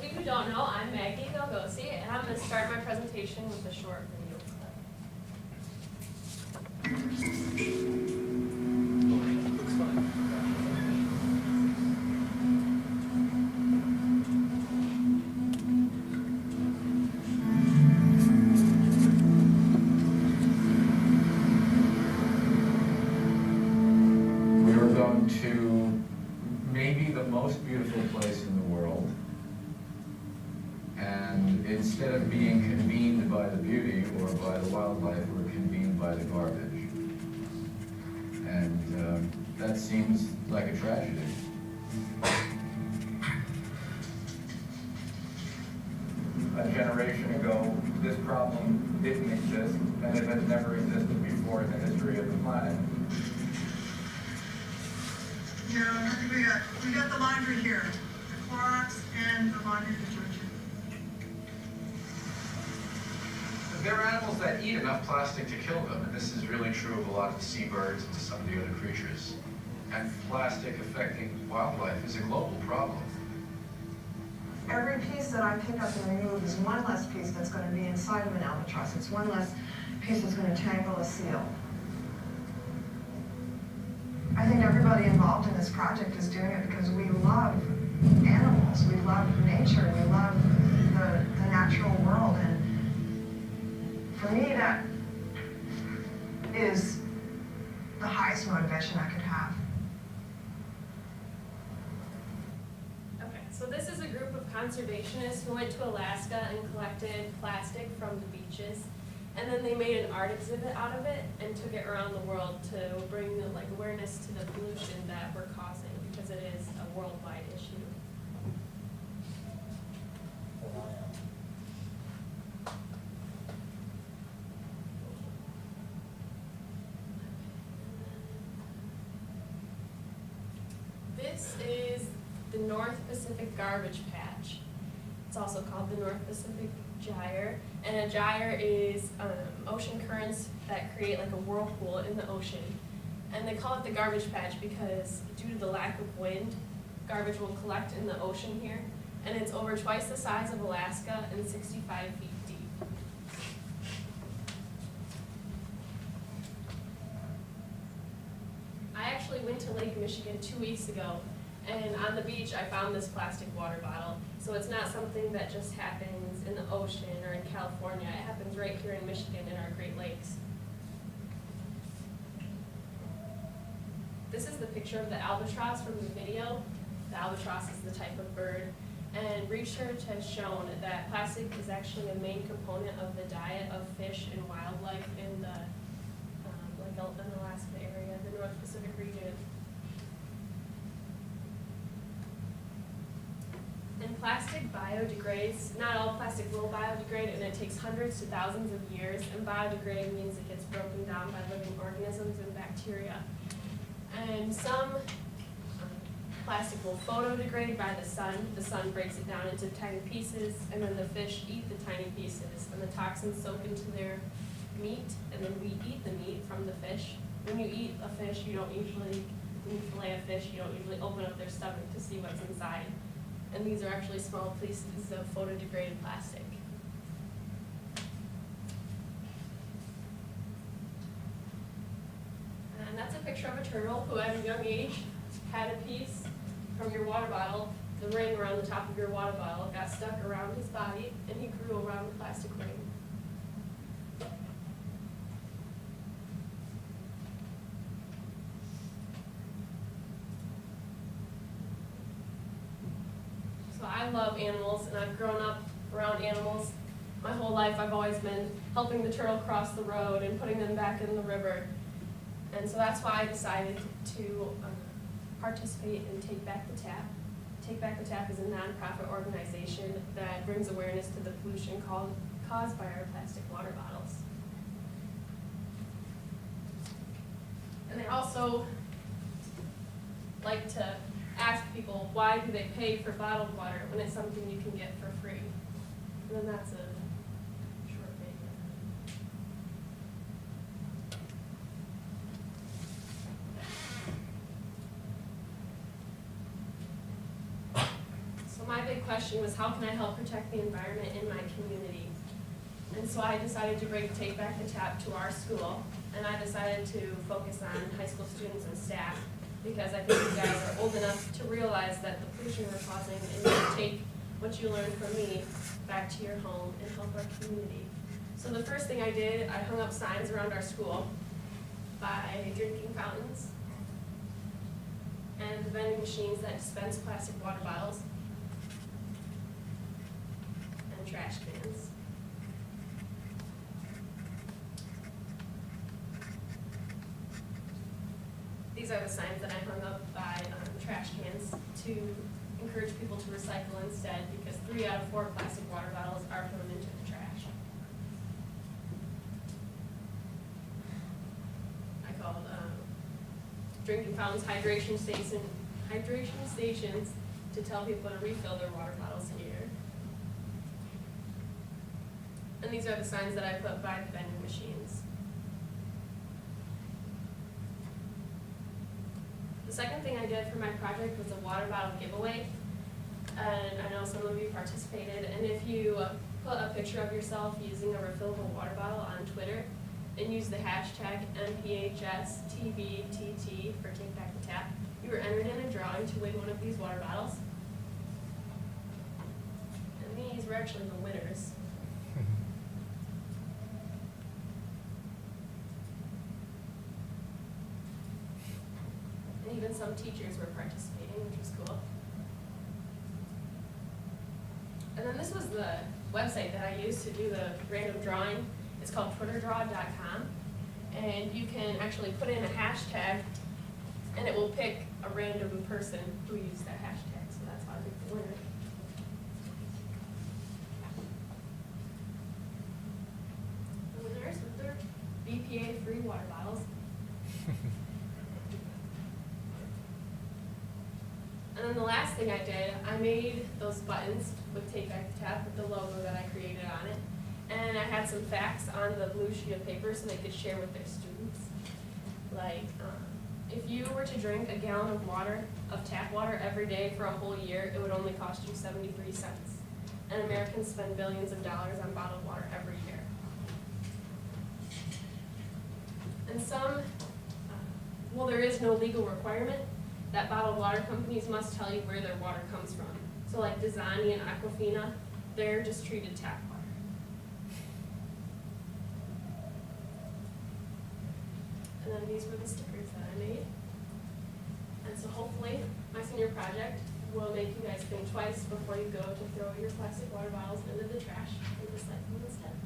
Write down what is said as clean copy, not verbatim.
you who don't know, I'm Galgoci, and I'm going to start my presentation with a short video clip. Looks fun. We are going to maybe the most beautiful place in the world, and instead of being convened by the beauty or by the wildlife, we're convened by the garbage. And that seems like a tragedy. A generation ago, this problem didn't exist, and it has never existed before in the history of the planet. Yeah, we got the laundry here, the Clorox and the laundry detergent. There are animals that eat enough plastic to kill them, and this is really true of a lot of the seabirds and some of the other creatures. And plastic affecting wildlife is a global problem. Every piece that I pick up and remove is one less piece that's going to be inside of an albatross. It's one less piece that's going to tangle a seal. I think everybody involved in this project is doing it because we love animals, we love nature, we love the natural world, and for me that is the highest motivation I could have. Okay, so this is a group of conservationists who went to Alaska and collected plastic from the beaches. And then they made an art exhibit out of it and took it around the world to bring the awareness to the pollution that we're causing, because it is a worldwide issue. This is the North Pacific Garbage Patch. It's also called the North Pacific Gyre, and a gyre is ocean currents that create like a whirlpool in the ocean. And they call it the garbage patch because due to the lack of wind, garbage will collect in the ocean here, and it's over twice the size of Alaska and 65 feet deep. I actually went to Lake Michigan 2 weeks ago, and on the beach I found this plastic water bottle. So it's not something that just happens in the ocean or in California. It happens right here in Michigan in our Great Lakes. This is the picture of the albatross from the video. The albatross is the type of bird. And research has shown that plastic is actually a main component of the diet of fish and wildlife in the an Alaska area, the North Pacific region. And plastic biodegrades. Not all plastic will biodegrade, and it takes hundreds to thousands of years. And biodegrade means it gets broken down by living organisms and bacteria. And some plastic will photodegrade by the sun. The sun breaks it down into tiny pieces, and then the fish eat the tiny pieces, and the toxins soak into their meat, and then we eat the meat from the fish. When you eat a fish, when you fillet a fish, you don't usually open up their stomach to see what's inside. And these are actually small pieces of photodegraded plastic. And that's a picture of a turtle who at a young age had a piece from your water bottle. The ring around the top of your water bottle got stuck around his body, and he grew around the plastic ring. So I love animals, and I've grown up around animals. My whole life I've always been helping the turtle cross the road and putting them back in the river. And so that's why I decided to participate in Take Back the Tap. Take Back the Tap is a nonprofit organization that brings awareness to the pollution caused by our plastic water bottles. And they also like to ask people, why do they pay for bottled water when it's something you can get for free? And then that's a short video. So my big question was, how can I help protect the environment in my community? And so I decided to bring Take Back the Tap to our school, and I decided to focus on high school students and staff, because I think you guys are old enough to realize that the pollution we're causing, and you can take what you learned from me back to your home and help our community. So the first thing I did, I hung up signs around our school by drinking fountains and the vending machines that dispense plastic water bottles and trash cans. These are the signs that I hung up by trash cans to encourage people to recycle instead, because 3 out of 4 plastic water bottles are thrown into the trash. I called drinking fountains hydration stations to tell people to refill their water bottles here. And these are the signs that I put by the vending machines. The second thing I did for my project was a water bottle giveaway, and I know some of you participated, and if you put a picture of yourself using a refillable water bottle on Twitter and use the hashtag MPHSTVTT for Take Back the Tap, you were entered in a drawing to win one of these water bottles. And these were actually the winners. And even some teachers were participating, which was cool. And then this was the website that I used to do the random drawing. It's called twitterdraw.com. And you can actually put in a hashtag, and it will pick a random person who used that hashtag. So that's how I picked the winner. The winners with their BPA-free water bottles. And then the last thing I did, I made those buttons with Take Back the Tap with the logo that I created on it. And I had some facts on the blue sheet of paper so they could share with their students. Like, if you were to drink a gallon of water, of tap water every day for a whole year, it would only cost you 73 cents. And Americans spend billions of dollars on bottled water every year. And well, there is no legal requirement that bottled water companies must tell you where their water comes from. So like Dasani and Aquafina, they're just treated tap water. And then these were the stickers that I made. And so hopefully my senior project will make you guys think twice before you go to throw your plastic water bottles into the trash and recycle them instead.